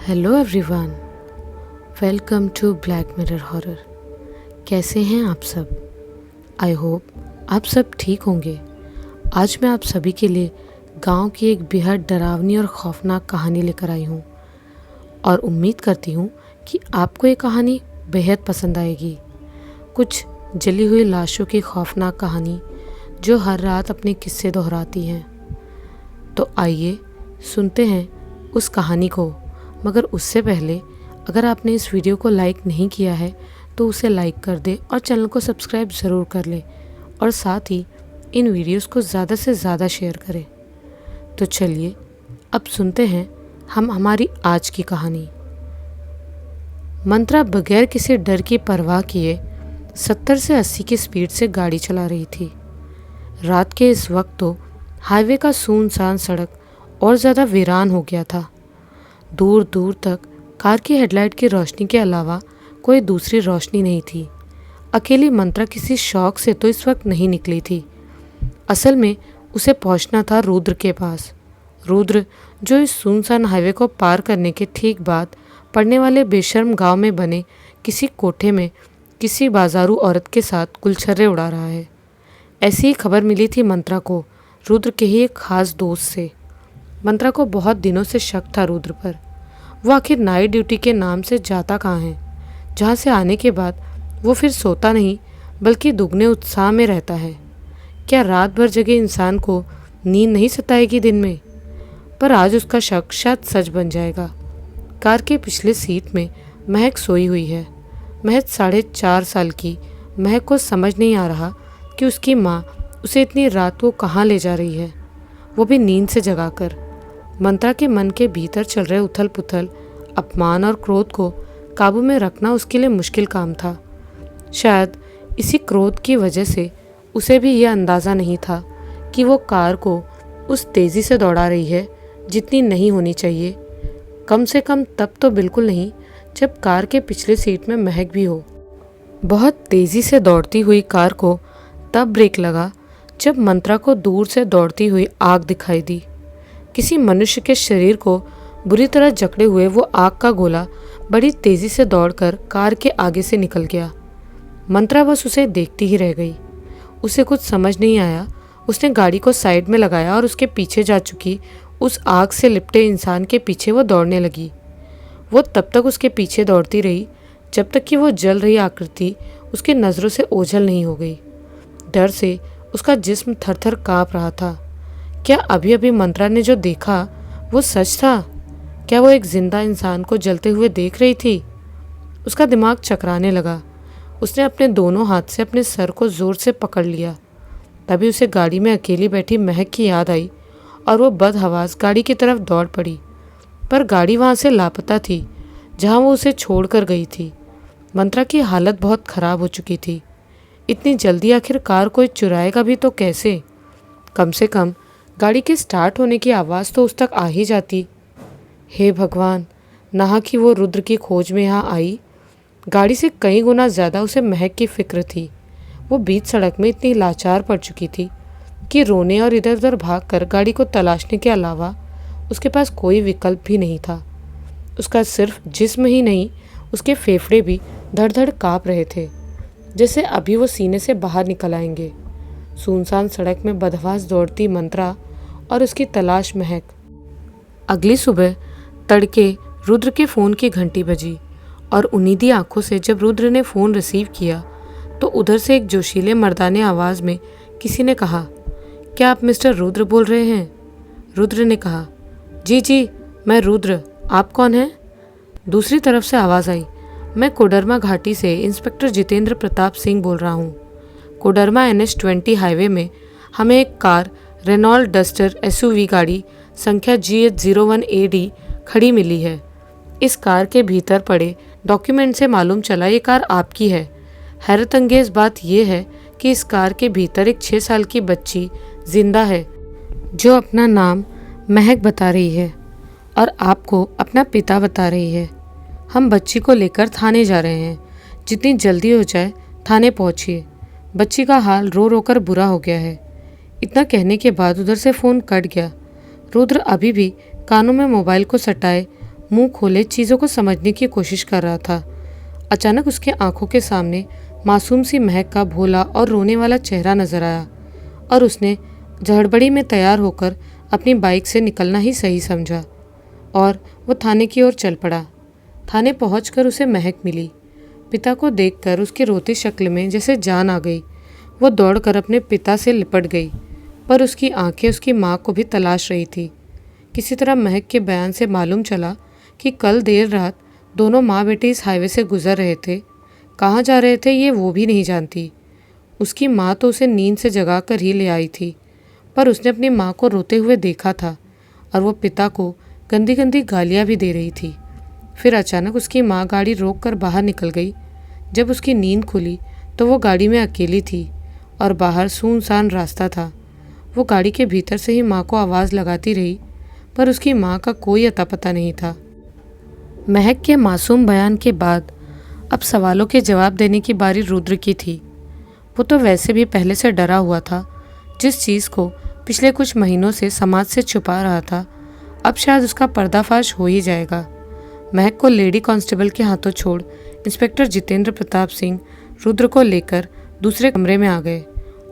Hello everyone, welcome to Black Mirror horror. कैसे हैं आप सब? आई होप आप सब ठीक होंगे। आज मैं आप सभी के लिए गांव की एक बेहद डरावनी और खौफनाक कहानी लेकर आई हूं और उम्मीद करती हूं कि आपको ये कहानी बेहद पसंद आएगी। कुछ जली हुई लाशों की खौफनाक कहानी जो हर रात अपने किस्से दोहराती हैं। तो आइए सुनते हैं उस कहानी को। मगर उससे पहले अगर आपने इस वीडियो को लाइक नहीं किया है तो उसे लाइक कर दें और चैनल को सब्सक्राइब ज़रूर कर लें और साथ ही इन वीडियोस को ज़्यादा से ज़्यादा शेयर करें। तो चलिए अब सुनते हैं हम हमारी आज की कहानी। मंत्रा बगैर किसी डर की परवाह किए 70 से 80 की स्पीड से गाड़ी चला रही थी। रात के इस वक्त तो हाईवे का सुनसान सड़क और ज़्यादा वीरान हो गया था। दूर दूर तक कार की हेडलाइट की रोशनी के अलावा कोई दूसरी रोशनी नहीं थी। अकेली मंत्रा किसी शौक से तो इस वक्त नहीं निकली थी। असल में उसे पहुंचना था रुद्र के पास। रुद्र जो इस सुनसान हाईवे को पार करने के ठीक बाद पड़ने वाले बेशर्म गांव में बने किसी कोठे में किसी बाजारू औरत के साथ गुलछर्रे उड़ा रहा है। ऐसी ही खबर मिली थी मंत्रा को रुद्र के ही एक खास दोस्त से। मंत्रा को बहुत दिनों से शक था रुद्र पर। वो आखिर नाइट ड्यूटी के नाम से जाता कहाँ है, जहाँ से आने के बाद वो फिर सोता नहीं बल्कि दुगने उत्साह में रहता है। क्या रात भर जगे इंसान को नींद नहीं सताएगी दिन में? पर आज उसका शक शायद सच बन जाएगा। कार के पिछले सीट में महक सोई हुई है। महज 4.5 साल की महक को समझ नहीं आ रहा कि उसकी माँ उसे इतनी रात को कहाँ ले जा रही है, वो भी नींद से जगाकर। मंत्रा के मन के भीतर चल रहे उथल पुथल, अपमान और क्रोध को काबू में रखना उसके लिए मुश्किल काम था। शायद इसी क्रोध की वजह से उसे भी यह अंदाज़ा नहीं था कि वो कार को उस तेज़ी से दौड़ा रही है जितनी नहीं होनी चाहिए। कम से कम तब तो बिल्कुल नहीं जब कार के पिछले सीट में महक भी हो। बहुत तेज़ी से दौड़ती हुई कार को तब ब्रेक लगा जब मंत्रा को दूर से दौड़ती हुई आग दिखाई दी। किसी मनुष्य के शरीर को बुरी तरह जकड़े हुए वो आग का गोला बड़ी तेजी से दौड़कर कार के आगे से निकल गया। मंत्रा बस उसे देखती ही रह गई। उसे कुछ समझ नहीं आया। उसने गाड़ी को साइड में लगाया और उसके पीछे जा चुकी उस आग से लिपटे इंसान के पीछे वो दौड़ने लगी। वो तब तक उसके पीछे दौड़ती रही जब तक कि वो जल रही आकृति उसकी नज़रों से ओझल नहीं हो गई। डर से उसका जिस्म थर थर काँप रहा था। क्या अभी अभी मंत्रा ने जो देखा वो सच था? क्या वो एक जिंदा इंसान को जलते हुए देख रही थी? उसका दिमाग चकराने लगा। उसने अपने दोनों हाथ से अपने सर को जोर से पकड़ लिया। तभी उसे गाड़ी में अकेली बैठी महक की याद आई और वो बदहवास गाड़ी की तरफ दौड़ पड़ी। पर गाड़ी वहाँ से लापता थी जहाँ वो उसे छोड़ कर गई थी। मंत्रा की हालत बहुत ख़राब हो चुकी थी। इतनी जल्दी आखिर कार कोई चुराएगा भी तो कैसे? कम से कम गाड़ी के स्टार्ट होने की आवाज़ तो उस तक आ ही जाती। हे भगवान, नहा कि वो रुद्र की खोज में यहाँ आई। गाड़ी से कई गुना ज़्यादा उसे महक की फिक्र थी। वो बीच सड़क में इतनी लाचार पड़ चुकी थी कि रोने और इधर उधर भागकर गाड़ी को तलाशने के अलावा उसके पास कोई विकल्प भी नहीं था। उसका सिर्फ जिस्म ही नहीं, उसके फेफड़े भी धड़ धड़ काँप रहे थे, जैसे अभी वो सीने से बाहर निकल आएंगे। सुनसान सड़क में बदहवास दौड़ती मंत्रा और उसकी तलाश महक। अगली सुबह तड़के रुद्र के फ़ोन की घंटी बजी और उन्नीदी आंखों से जब रुद्र ने फ़ोन रिसीव किया तो उधर से एक जोशीले मर्दाने आवाज़ में किसी ने कहा, क्या आप मिस्टर रुद्र बोल रहे हैं? रुद्र ने कहा, जी जी मैं रुद्र, आप कौन हैं? दूसरी तरफ से आवाज़ आई, मैं कोडरमा घाटी से इंस्पेक्टर जितेंद्र प्रताप सिंह बोल रहा हूँ। कोडरमा NH-20 हाईवे में हमें एक कार रेनॉल्ट डस्टर SUV गाड़ी संख्या GH01AD खड़ी मिली है। इस कार के भीतर पड़े डॉक्यूमेंट से मालूम चला ये कार आपकी है। हैरत अंगेज बात यह है कि इस कार के भीतर एक 6 साल की बच्ची जिंदा है जो अपना नाम महक बता रही है और आपको अपना पिता बता रही है। हम बच्ची को लेकर थाने जा रहे हैं। जितनी जल्दी हो जाए थाने पहुँचिए। बच्ची का हाल रो रो कर बुरा हो गया है। इतना कहने के बाद उधर से फ़ोन कट गया। रुद्र अभी भी कानों में मोबाइल को सटाए मुंह खोले चीज़ों को समझने की कोशिश कर रहा था। अचानक उसके आंखों के सामने मासूम सी महक का भोला और रोने वाला चेहरा नजर आया और उसने हड़बड़ी में तैयार होकर अपनी बाइक से निकलना ही सही समझा और वो थाने की ओर चल पड़ा। थाने पहुंचकर उसे महक मिली। पिता को देखकर उसकी रोती शक्ल में जैसे जान आ गई। वो दौड़कर अपने पिता से लिपट गई, पर उसकी आंखें उसकी माँ को भी तलाश रही थी। किसी तरह महक के बयान से मालूम चला कि कल देर रात दोनों माँ बेटी इस हाईवे से गुजर रहे थे। कहाँ जा रहे थे ये वो भी नहीं जानती। उसकी माँ तो उसे नींद से जगा कर ही ले आई थी, पर उसने अपनी माँ को रोते हुए देखा था और वो पिता को गंदी गंदी गालियाँ भी दे रही थी। फिर अचानक उसकी माँ गाड़ी रोक कर बाहर निकल गई। जब उसकी नींद खुली तो वो गाड़ी में अकेली थी और बाहर सुनसान रास्ता था। वो गाड़ी के भीतर से ही माँ को आवाज़ लगाती रही, पर उसकी माँ का कोई अता पता नहीं था। महक के मासूम बयान के बाद अब सवालों के जवाब देने की बारी रुद्र की थी। वो तो वैसे भी पहले से डरा हुआ था। जिस चीज़ को पिछले कुछ महीनों से समाज से छुपा रहा था, अब शायद उसका पर्दाफाश हो ही जाएगा। महक को लेडी कांस्टेबल के हाथों छोड़ इंस्पेक्टर जितेंद्र प्रताप सिंह रुद्र को लेकर दूसरे कमरे में आ गए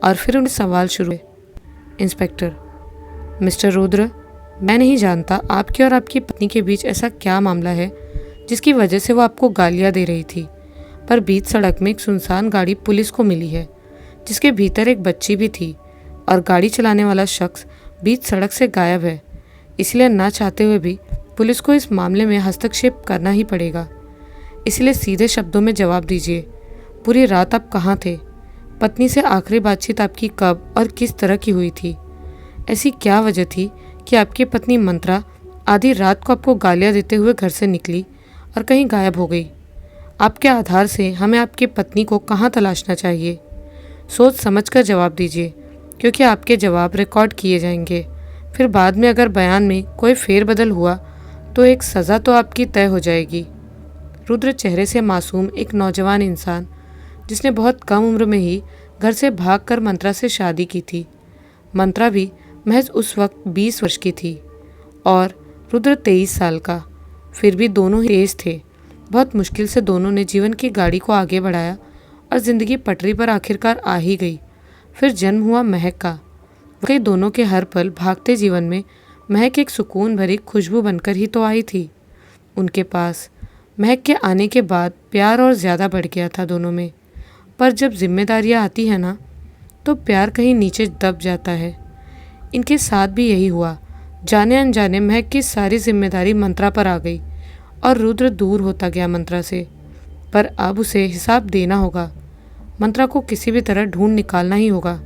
और फिर उन्हें सवाल शुरू हुए। इंस्पेक्टर: मिस्टर रुद्र, मैं नहीं जानता आपके और आपकी पत्नी के बीच ऐसा क्या मामला है जिसकी वजह से वो आपको गालियां दे रही थी, पर बीच सड़क में एक सुनसान गाड़ी पुलिस को मिली है जिसके भीतर एक बच्ची भी थी और गाड़ी चलाने वाला शख्स बीच सड़क से गायब है। इसलिए ना चाहते हुए भी पुलिस को इस मामले में हस्तक्षेप करना ही पड़ेगा। इसलिए सीधे शब्दों में जवाब दीजिए, पूरी रात आप कहाँ थे? पत्नी से आखिरी बातचीत आपकी कब और किस तरह की हुई थी? ऐसी क्या वजह थी कि आपकी पत्नी मंत्रा आधी रात को आपको गालियाँ देते हुए घर से निकली और कहीं गायब हो गई? आपके आधार से हमें आपकी पत्नी को कहाँ तलाशना चाहिए? सोच समझकर जवाब दीजिए, क्योंकि आपके जवाब रिकॉर्ड किए जाएंगे। फिर बाद में अगर बयान में कोई फेरबदल हुआ तो एक सज़ा तो आपकी तय हो जाएगी। रुद्र चेहरे से मासूम एक नौजवान इंसान, जिसने बहुत कम उम्र में ही घर से भागकर मंत्रा से शादी की थी। मंत्रा भी महज उस वक्त 20 वर्ष की थी और रुद्र 23 साल का। फिर भी दोनों ही तेज थे। बहुत मुश्किल से दोनों ने जीवन की गाड़ी को आगे बढ़ाया और ज़िंदगी पटरी पर आखिरकार आ ही गई। फिर जन्म हुआ महक का। कई दोनों के हर पल भागते जीवन में महक एक सुकून भरी खुशबू बनकर ही तो आई थी। उनके पास महक के आने के बाद प्यार और ज़्यादा बढ़ गया था दोनों में। पर जब जिम्मेदारियाँ आती हैं ना, तो प्यार कहीं नीचे दब जाता है। इनके साथ भी यही हुआ। जाने अनजाने महक की सारी जिम्मेदारी मंत्रा पर आ गई और रुद्र दूर होता गया मंत्रा से। पर अब उसे हिसाब देना होगा। मंत्रा को किसी भी तरह ढूंढ निकालना ही होगा,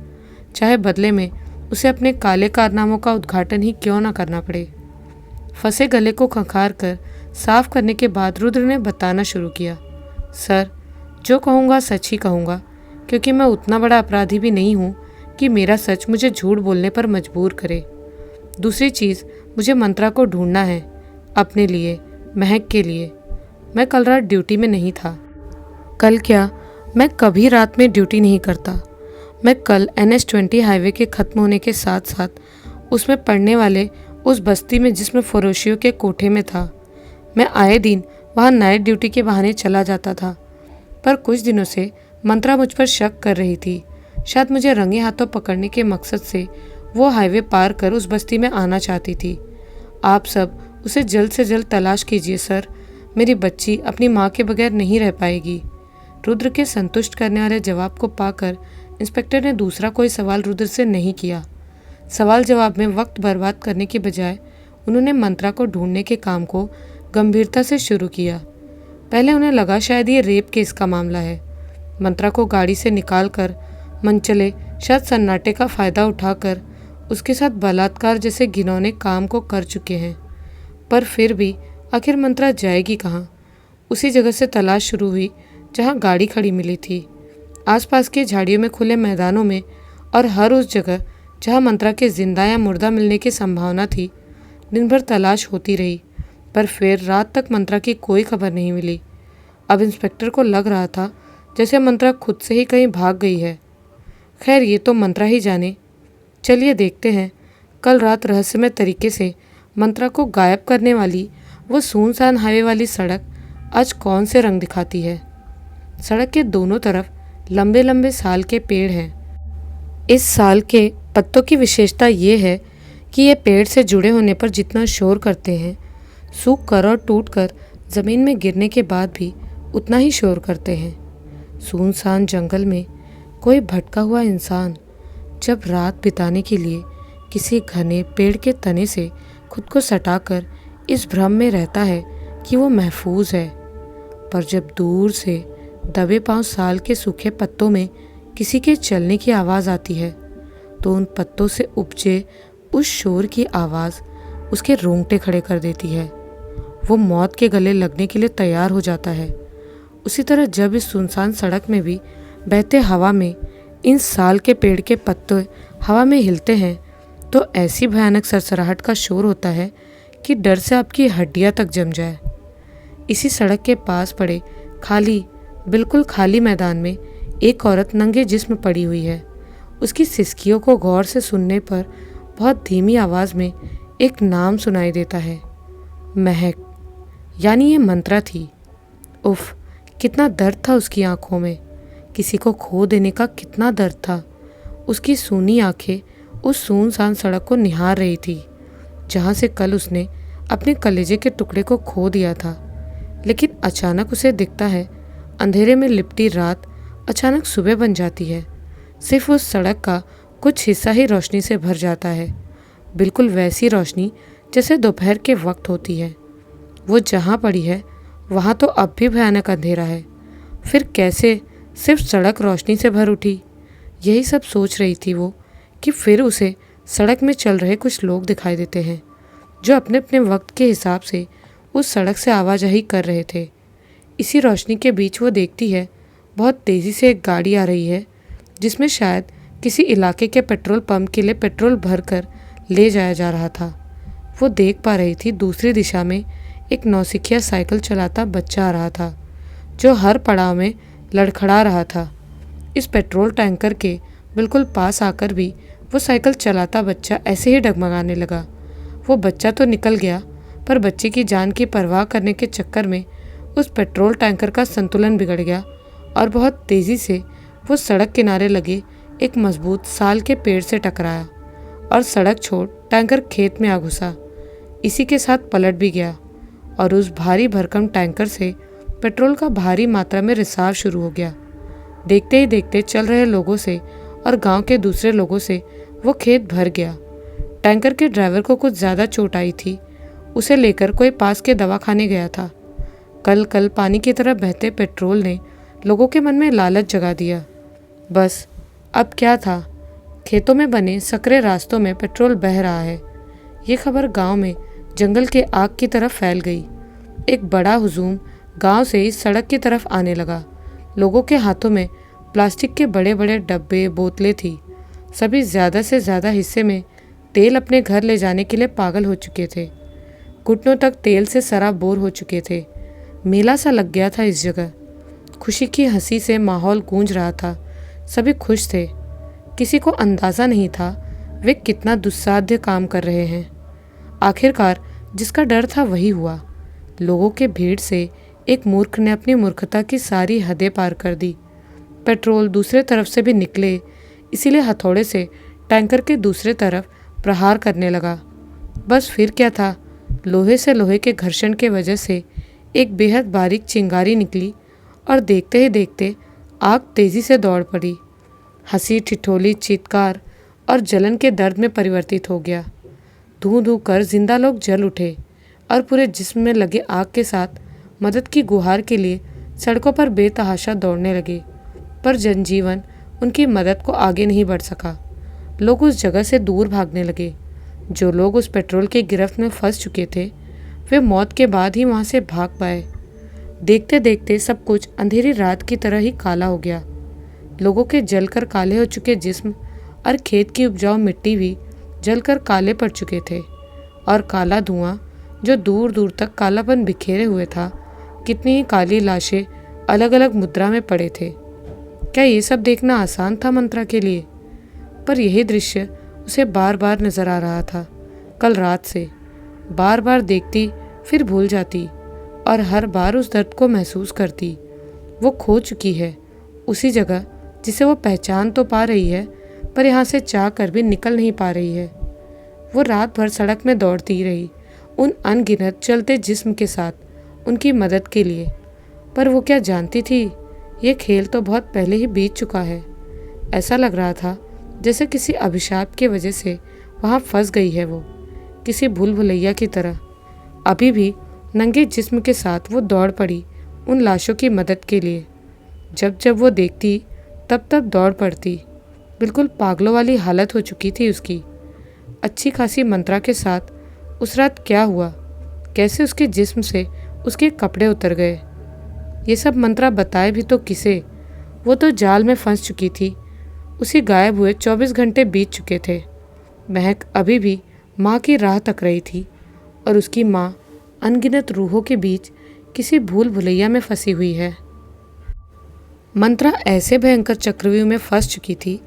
चाहे बदले में उसे अपने काले कारनामों का उद्घाटन ही क्यों ना करना पड़े। फंसे गले को खंखार कर साफ करने के बाद रुद्र ने बताना शुरू किया। सर, जो कहूँगा सच ही कहूँगा, क्योंकि मैं उतना बड़ा अपराधी भी नहीं हूँ कि मेरा सच मुझे झूठ बोलने पर मजबूर करे। दूसरी चीज़, मुझे मंत्रा को ढूंढना है, अपने लिए, महक के लिए। मैं कल रात ड्यूटी में नहीं था। कल क्या, मैं कभी रात में ड्यूटी नहीं करता। मैं कल NH-20 हाईवे के ख़त्म होने के साथ साथ उसमें पड़ने वाले उस बस्ती में जिसमें फरोशियों के कोठे में था। मैं आए दिन वहाँ नाइट ड्यूटी के बहाने चला जाता था, पर कुछ दिनों से मंत्रा मुझ पर शक कर रही थी। शायद मुझे रंगे हाथों पकड़ने के मकसद से वो हाईवे पार कर उस बस्ती में आना चाहती थी। आप सब उसे जल्द से जल्द तलाश कीजिए सर। मेरी बच्ची अपनी माँ के बगैर नहीं रह पाएगी। रुद्र के संतुष्ट करने वाले जवाब को पाकर इंस्पेक्टर ने दूसरा कोई सवाल रुद्र से नहीं किया। सवाल जवाब में वक्त बर्बाद करने के बजाय उन्होंने मंत्रा को ढूंढने के काम को गंभीरता से शुरू किया। पहले उन्हें लगा शायद ये रेप केस का मामला है। मंत्रा को गाड़ी से निकालकर मनचले शायद सन्नाटे का फ़ायदा उठाकर उसके साथ बलात्कार जैसे घिनौने काम को कर चुके हैं। पर फिर भी आखिर मंत्रा जाएगी कहाँ? उसी जगह से तलाश शुरू हुई जहाँ गाड़ी खड़ी मिली थी। आसपास के झाड़ियों में, खुले मैदानों में और हर उस जगह जहाँ मंत्रा के जिंदा या मुर्दा मिलने की संभावना थी। दिन भर तलाश होती रही, पर फिर रात तक मंत्रा की कोई खबर नहीं मिली। अब इंस्पेक्टर को लग रहा था जैसे मंत्रा खुद से ही कहीं भाग गई है। खैर, ये तो मंत्रा ही जाने। चलिए देखते हैं कल रात रहस्यमय तरीके से मंत्रा को गायब करने वाली वो सुनसान हाईवे वाली सड़क आज कौन से रंग दिखाती है। सड़क के दोनों तरफ लंबे लंबे साल के पेड़ हैं। इस साल के पत्तों की विशेषता ये है कि ये पेड़ से जुड़े होने पर जितना शोर करते हैं, सूख कर और टूट कर ज़मीन में गिरने के बाद भी उतना ही शोर करते हैं। सुनसान जंगल में कोई भटका हुआ इंसान जब रात बिताने के लिए किसी घने पेड़ के तने से खुद को सटाकर इस भ्रम में रहता है कि वो महफूज है, पर जब दूर से दबे पांव साल के सूखे पत्तों में किसी के चलने की आवाज़ आती है तो उन पत्तों से उपजे उस शोर की आवाज़ उसके रोंगटे खड़े कर देती है। वो मौत के गले लगने के लिए तैयार हो जाता है। उसी तरह जब इस सुनसान सड़क में भी बहते हवा में इन साल के पेड़ के पत्ते हवा में हिलते हैं तो ऐसी भयानक सरसराहट का शोर होता है कि डर से आपकी हड्डियां तक जम जाए। इसी सड़क के पास पड़े बिल्कुल खाली मैदान में एक औरत नंगे जिस्म पड़ी हुई है। उसकी सिसकियों को गौर से सुनने पर बहुत धीमी आवाज़ में एक नाम सुनाई देता है, महक। यानी ये मंत्रा थी। उफ, कितना दर्द था उसकी आंखों में। किसी को खो देने का कितना दर्द था। उसकी सूनी आंखें उस सुनसान सड़क को निहार रही थी जहाँ से कल उसने अपने कलेजे के टुकड़े को खो दिया था। लेकिन अचानक उसे दिखता है अंधेरे में लिपटी रात अचानक सुबह बन जाती है। सिर्फ उस सड़क का कुछ हिस्सा ही रोशनी से भर जाता है, बिल्कुल वैसी रोशनी जैसे दोपहर के वक्त होती है। वो जहाँ पड़ी है वहाँ तो अब भी भयानक अंधेरा है। फिर कैसे सिर्फ सड़क रोशनी से भर उठी? यही सब सोच रही थी वो कि फिर उसे सड़क में चल रहे कुछ लोग दिखाई देते हैं जो अपने अपने वक्त के हिसाब से उस सड़क से आवाजाही कर रहे थे। इसी रोशनी के बीच वो देखती है बहुत तेज़ी से एक गाड़ी आ रही है जिसमें शायद किसी इलाके के पेट्रोल पंप के लिए पेट्रोल भरकर ले जाया जा रहा था। वो देख पा रही थी दूसरी दिशा में एक नौसिखिया साइकिल चलाता बच्चा आ रहा था जो हर पड़ाव में लड़खड़ा रहा था। इस पेट्रोल टैंकर के बिल्कुल पास आकर भी वो साइकिल चलाता बच्चा ऐसे ही डगमगाने लगा। वो बच्चा तो निकल गया, पर बच्चे की जान की परवाह करने के चक्कर में उस पेट्रोल टैंकर का संतुलन बिगड़ गया और बहुत तेज़ी से वो सड़क किनारे लगे एक मजबूत साल के पेड़ से टकराया और सड़क छोड़ टैंकर खेत में आ घुसा। इसी के साथ पलट भी गया और उस भारी भरकम टैंकर से पेट्रोल का भारी मात्रा में रिसाव शुरू हो गया। देखते ही देखते चल रहे लोगों से और गांव के दूसरे लोगों से वो खेत भर गया। टैंकर के ड्राइवर को कुछ ज़्यादा चोट आई थी। उसे लेकर कोई पास के दवाखाने गया था। कल पानी की तरह बहते पेट्रोल ने लोगों के मन में लालच जगा दिया। बस अब क्या था, खेतों में बने सकरे रास्तों में पेट्रोल बह रहा है। ये खबर गांव में जंगल के आग की तरफ फैल गई। एक बड़ा हुजूम गांव से इस सड़क की तरफ आने लगा। लोगों के हाथों में प्लास्टिक के बड़े बड़े डब्बे बोतलें थी। सभी ज़्यादा से ज़्यादा हिस्से में तेल अपने घर ले जाने के लिए पागल हो चुके थे। घुटनों तक तेल से सराबोर हो चुके थे। मेला सा लग गया था इस जगह। खुशी की हंसी से माहौल गूंज रहा था। सभी खुश थे। किसी को अंदाज़ा नहीं था वे कितना दुस्साध्य काम कर रहे हैं। आखिरकार जिसका डर था वही हुआ। लोगों के भीड़ से एक मूर्ख ने अपनी मूर्खता की सारी हदें पार कर दी। पेट्रोल दूसरे तरफ से भी निकले, इसीलिए हथौड़े से टैंकर के दूसरे तरफ प्रहार करने लगा। बस फिर क्या था, लोहे से लोहे के घर्षण के वजह से एक बेहद बारीक चिंगारी निकली और देखते ही देखते आग तेज़ी से दौड़ पड़ी। हंसी, ठिठोली, चीत्कार और जलन के दर्द में परिवर्तित हो गया। धू धू कर जिंदा लोग जल उठे और पूरे जिस्म में लगे आग के साथ मदद की गुहार के लिए सड़कों पर बेतहाशा दौड़ने लगे। पर जनजीवन उनकी मदद को आगे नहीं बढ़ सका। लोग उस जगह से दूर भागने लगे। जो लोग उस पेट्रोल की गिरफ्त में फंस चुके थे वे मौत के बाद ही वहाँ से भाग पाए। देखते देखते सब कुछ अंधेरी रात की तरह ही काला हो गया। लोगों के जलकर काले हो चुके जिस्म और खेत की उपजाऊ मिट्टी भी जलकर काले पड़ चुके थे और काला धुआं जो दूर दूर तक कालापन बिखेरे हुए था। कितनी ही काली लाशें अलग अलग मुद्रा में पड़े थे। क्या ये सब देखना आसान था मंत्रा के लिए? पर यही दृश्य उसे बार बार नजर आ रहा था। कल रात से बार बार देखती फिर भूल जाती और हर बार उस दर्द को महसूस करती। वो खो चुकी है उसी जगह जिसे वो पहचान तो पा रही है, पर यहाँ से चाह कर भी निकल नहीं पा रही है। वो रात भर सड़क में दौड़ती रही, उन अनगिनत चलते जिस्म के साथ उनकी मदद के लिए। पर वो क्या जानती थी, ये खेल तो बहुत पहले ही बीत चुका है। ऐसा लग रहा था जैसे किसी अभिशाप की वजह से वहाँ फंस गई है वो, किसी भूल भुलैया की तरह। अभी भी नंगे जिस्म के साथ वो दौड़ पड़ी उन लाशों की मदद के लिए। जब जब वो देखती तब तब दौड़ पड़ती। बिल्कुल पागलों वाली हालत हो चुकी थी उसकी। अच्छी खासी मंत्रा के साथ उस रात क्या हुआ, कैसे उसके जिस्म से उसके कपड़े उतर गए, ये सब मंत्रा बताए भी तो किसे। वो तो जाल में फंस चुकी थी। उसी गायब हुए 24 घंटे बीत चुके थे। महक अभी भी माँ की राह तक रही थी और उसकी माँ अनगिनत रूहों के बीच किसी भूल भुलैया में फंसी हुई है। मंत्रा ऐसे भयंकर चक्रव्यूह में फंस चुकी थी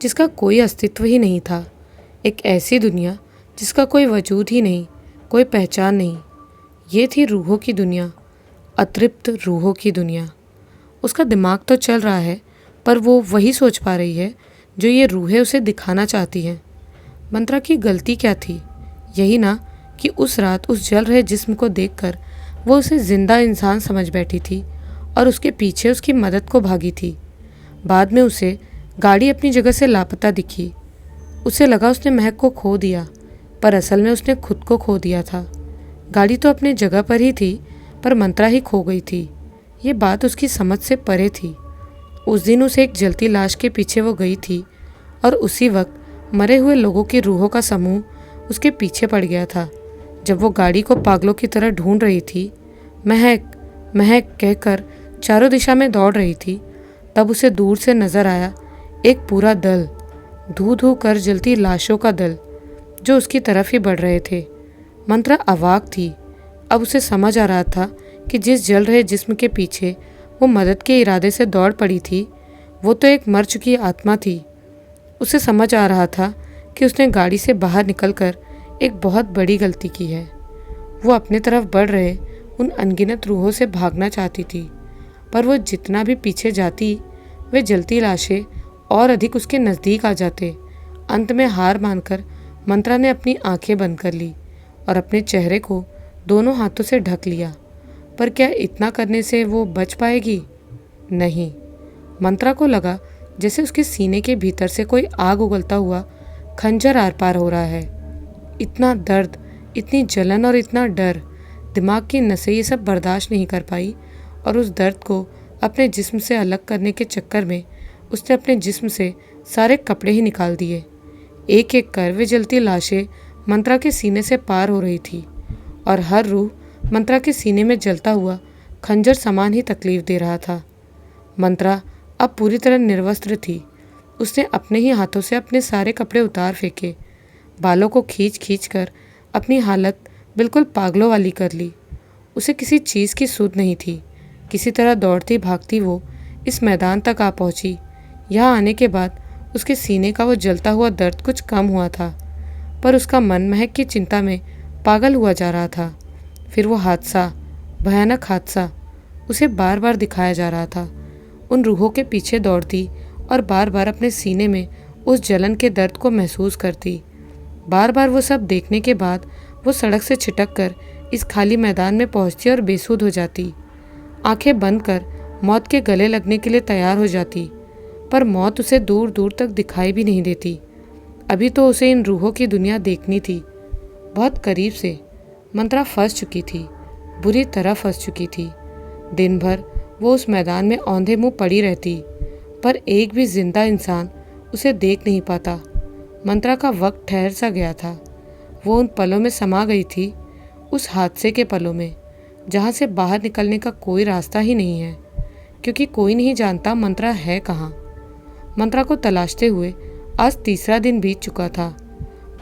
जिसका कोई अस्तित्व ही नहीं था। एक ऐसी दुनिया जिसका कोई वजूद ही नहीं, कोई पहचान नहीं। ये थी रूहों की दुनिया, अतृप्त रूहों की दुनिया। उसका दिमाग तो चल रहा है, पर वो वही सोच पा रही है जो ये रूहें उसे दिखाना चाहती हैं। मंत्रा की गलती क्या थी? यही ना कि उस रात उस जल रहे जिस्म को देखकर वो उसे जिंदा इंसान समझ बैठी थी और उसके पीछे उसकी मदद को भागी थी। बाद में उसे गाड़ी अपनी जगह से लापता दिखी। उसे लगा उसने महक को खो दिया, पर असल में उसने खुद को खो दिया था। गाड़ी तो अपनी जगह पर ही थी, पर मंत्रा ही खो गई थी। ये बात उसकी समझ से परे थी। उस दिन उसे एक जलती लाश के पीछे वो गई थी और उसी वक्त मरे हुए लोगों की रूहों का समूह उसके पीछे पड़ गया था। जब वो गाड़ी को पागलों की तरह ढूंढ रही थी, महक महक कहकर चारों दिशा में दौड़ रही थी, तब उसे दूर से नजर आया एक पूरा दल, धू धू कर जलती लाशों का दल, जो उसकी तरफ ही बढ़ रहे थे। मंत्रा अवाक थी। अब उसे समझ आ रहा था कि जिस जल रहे जिस्म के पीछे वो मदद के इरादे से दौड़ पड़ी थी, वो तो एक मर चुकी आत्मा थी। उसे समझ आ रहा था कि उसने गाड़ी से बाहर निकलकर एक बहुत बड़ी गलती की है। वो अपने तरफ बढ़ रहे उन अनगिनत रूहों से भागना चाहती थी, पर वो जितना भी पीछे जाती, वे जलती लाशें और अधिक उसके नज़दीक आ जाते। अंत में हार मानकर मंत्रा ने अपनी आंखें बंद कर ली और अपने चेहरे को दोनों हाथों से ढक लिया। पर क्या इतना करने से वो बच पाएगी? नहीं। मंत्रा को लगा जैसे उसके सीने के भीतर से कोई आग उगलता हुआ खंजर आर पार हो रहा है। इतना दर्द, इतनी जलन और इतना डर, दिमाग की नसें ये सब बर्दाश्त नहीं कर पाई और उस दर्द को अपने जिस्म से अलग करने के चक्कर में उसने अपने जिस्म से सारे कपड़े ही निकाल दिए। एक एक कर वे जलती लाशें मंत्रा के सीने से पार हो रही थी और हर रूह मंत्रा के सीने में जलता हुआ खंजर समान ही तकलीफ दे रहा था। मंत्रा अब पूरी तरह निर्वस्त्र थी। उसने अपने ही हाथों से अपने सारे कपड़े उतार फेंके, बालों को खींच खींच कर अपनी हालत बिल्कुल पागलों वाली कर ली। उसे किसी चीज़ की सुध नहीं थी। किसी तरह दौड़ती भागती वो इस मैदान तक आ पहुंची। यहाँ आने के बाद उसके सीने का वो जलता हुआ दर्द कुछ कम हुआ था, पर उसका मन महक की चिंता में पागल हुआ जा रहा था। फिर वो हादसा, भयानक हादसा उसे बार बार दिखाया जा रहा था। उन रूहों के पीछे दौड़ती और बार बार अपने सीने में उस जलन के दर्द को महसूस करती। बार बार वो सब देखने के बाद वो सड़क से छिटक कर इस खाली मैदान में पहुंचती और बेसुध हो जाती। आंखें बंद कर मौत के गले लगने के लिए तैयार हो जाती, पर मौत उसे दूर दूर तक दिखाई भी नहीं देती। अभी तो उसे इन रूहों की दुनिया देखनी थी, बहुत करीब से। मंत्रा फंस चुकी थी, बुरी तरह फंस चुकी थी। दिन भर वो उस मैदान में औंधे मुंह पड़ी रहती, पर एक भी जिंदा इंसान उसे देख नहीं पाता। मंत्रा का वक्त ठहर सा गया था। वो उन पलों में समा गई थी, उस हादसे के पलों में, जहाँ से बाहर निकलने का कोई रास्ता ही नहीं है, क्योंकि कोई नहीं जानता मंत्रा है कहाँ। मंत्रा को तलाशते हुए आज तीसरा दिन बीत चुका था।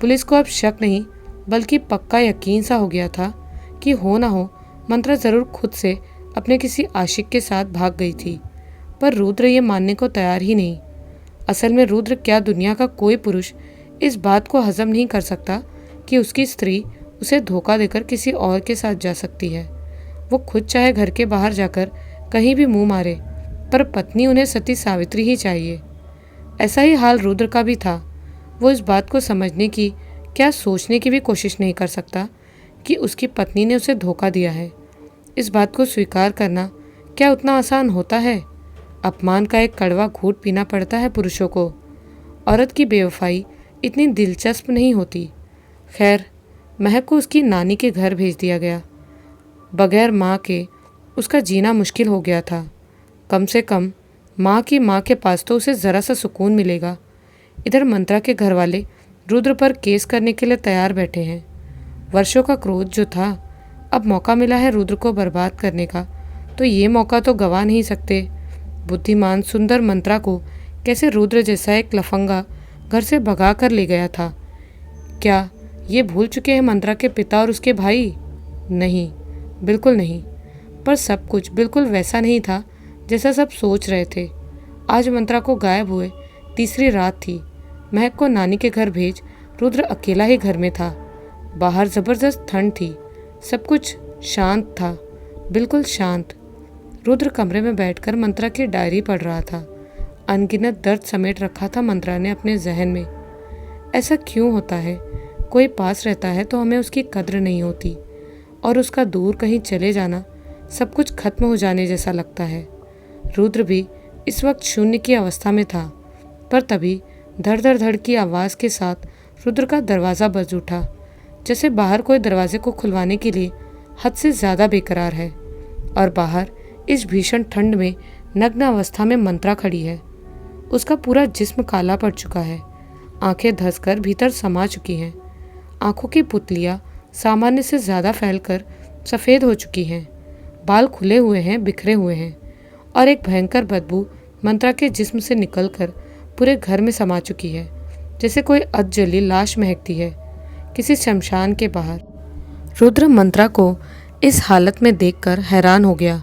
पुलिस को अब शक नहीं बल्कि पक्का यकीन सा हो गया था कि हो ना हो मंत्रा ज़रूर खुद से अपने किसी आशिक के साथ भाग गई थी, पर रुद्र ये मानने को तैयार ही नहीं। असल में रुद्र क्या दुनिया का कोई पुरुष इस बात को हजम नहीं कर सकता कि उसकी स्त्री उसे धोखा देकर किसी और के साथ जा सकती है। वो खुद चाहे घर के बाहर जाकर कहीं भी मुंह मारे, पर पत्नी उन्हें सती सावित्री ही चाहिए। ऐसा ही हाल रुद्र का भी था। वो इस बात को समझने की, क्या सोचने की भी कोशिश नहीं कर सकता कि उसकी पत्नी ने उसे धोखा दिया है। इस बात को स्वीकार करना क्या उतना आसान होता है? अपमान का एक कड़वा घूंट पीना पड़ता है पुरुषों को। औरत की बेवफाई इतनी दिलचस्प नहीं होती। खैर, महक को उसकी नानी के घर भेज दिया गया। बगैर माँ के उसका जीना मुश्किल हो गया था। कम से कम माँ के पास तो उसे ज़रा सा सुकून मिलेगा। इधर मंत्रा के घर वाले रुद्र पर केस करने के लिए तैयार बैठे हैं। वर्षों का क्रोध जो था, अब मौका मिला है रुद्र को बर्बाद करने का, तो ये मौका तो गवा नहीं सकते। बुद्धिमान सुंदर मंत्रा को कैसे रुद्र जैसा एक लफंगा घर से भगा कर ले गया था? क्या ये भूल चुके हैं मंत्रा के पिता और उसके भाई? नहीं, बिल्कुल नहीं। पर सब कुछ बिल्कुल वैसा नहीं था जैसा सब सोच रहे थे। आज मंत्रा को गायब हुए तीसरी रात थी। महक को नानी के घर भेज रुद्र अकेला ही घर में था। बाहर ज़बरदस्त ठंड थी। सब कुछ शांत था, बिल्कुल शांत। रुद्र कमरे में बैठकर मंत्रा की डायरी पढ़ रहा था। अनगिनत दर्द समेट रखा था मंत्रा ने अपने जहन में। ऐसा क्यों होता है? कोई पास रहता है तो हमें उसकी कद्र नहीं होती, और उसका दूर कहीं चले जाना सब कुछ खत्म हो जाने जैसा लगता है। रुद्र भी इस वक्त शून्य की अवस्था में था, पर तभी धड़ धड़ धड़ की आवाज़ के साथ रुद्र का दरवाज़ा बज उठा, जैसे बाहर कोई दरवाजे को खुलवाने के लिए हद से ज़्यादा बेकरार है। और बाहर इस भीषण ठंड में नग्न अवस्था में मंत्रा खड़ी है। उसका पूरा जिस्म काला पड़ चुका है। आंखें धंसकर भीतर समा चुकी हैं। आंखों की पुतलियाँ सामान्य से ज़्यादा फैलकर सफ़ेद हो चुकी हैं। बाल खुले हुए हैं, बिखरे हुए हैं, और एक भयंकर बदबू मंत्रा के जिस्म से निकलकर पूरे घर में समा चुकी है, जैसे कोई अधजली लाश महकती है किसी शमशान के बाहर। रुद्र मंत्रा को इस हालत में देखकर हैरान हो गया।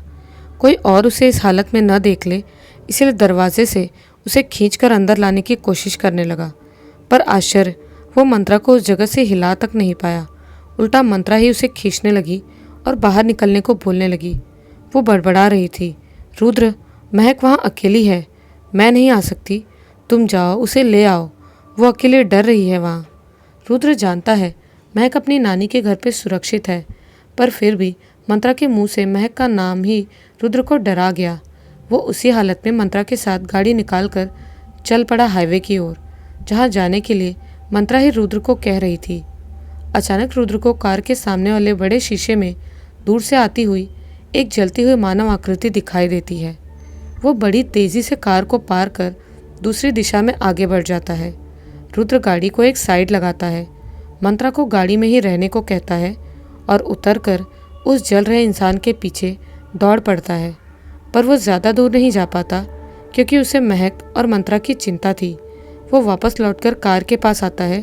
कोई और उसे इस हालत में न देख ले, इसलिए दरवाजे से उसे खींचकर अंदर लाने की कोशिश करने लगा। पर आश्चर्य, वो मंत्रा को उस जगह से हिला तक नहीं पाया। उल्टा मंत्रा ही उसे खींचने लगी और बाहर निकलने को बोलने लगी। वो बड़बड़ा रही थी, रुद्र, महक वहाँ अकेली है, मैं नहीं आ सकती। तुम जाओ, उसे ले आओ, वो अकेले डर रही है वहाँ। रुद्र जानता है महक अपनी नानी के घर पे सुरक्षित है, पर फिर भी मंत्रा के मुंह से महक का नाम ही रुद्र को डरा गया। वो उसी हालत में मंत्रा के साथ गाड़ी निकालकर चल पड़ा हाईवे की ओर, जहाँ जाने के लिए मंत्रा ही रुद्र को कह रही थी। अचानक रुद्र को कार के सामने वाले बड़े शीशे में दूर से आती हुई एक जलती हुई मानव आकृति दिखाई देती है। वो बड़ी तेजी से कार को पार कर दूसरी दिशा में आगे बढ़ जाता है। रुद्र गाड़ी को एक साइड लगाता है, मंत्रा को गाड़ी में ही रहने को कहता है और उतरकर उस जल रहे इंसान के पीछे दौड़ पड़ता है। पर वो ज़्यादा दूर नहीं जा पाता, क्योंकि उसे महक और मंत्रा की चिंता थी। वो वापस लौटकर कार के पास आता है,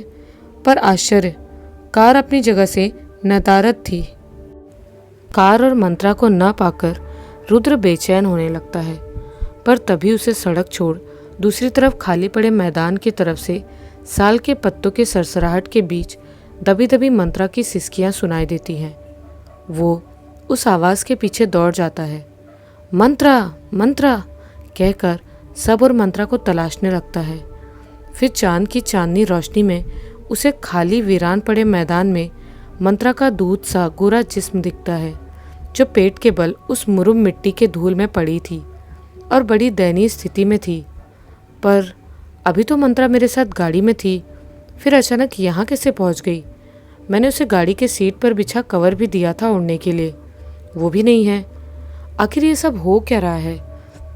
पर आश्चर्य, कार अपनी जगह से नदारद थी। कार और मंत्रा को न पाकर रुद्र बेचैन होने लगता है, पर तभी उसे सड़क छोड़ दूसरी तरफ खाली पड़े मैदान की तरफ से साल के पत्तों के सरसराहट के बीच दबी दबी मंत्रा की सिसकियां सुनाई देती हैं। वो उस आवाज़ के पीछे दौड़ जाता है। मंत्रा, मंत्रा कहकर सब और मंत्रा को तलाशने लगता है। फिर चांद की चांदनी रोशनी में उसे खाली वीरान पड़े मैदान में मंत्रा का दूध सा गोरा जिस्म दिखता है, जो पेट के बल उस मुरुम मिट्टी के धूल में पड़ी थी और बड़ी दयनीय स्थिति में थी। पर अभी तो मंत्रा मेरे साथ गाड़ी में थी, फिर अचानक यहाँ कैसे पहुँच गई? मैंने उसे गाड़ी के सीट पर बिछा कवर भी दिया था ओढ़ने के लिए, वो भी नहीं है। आखिर ये सब हो क्या रहा है?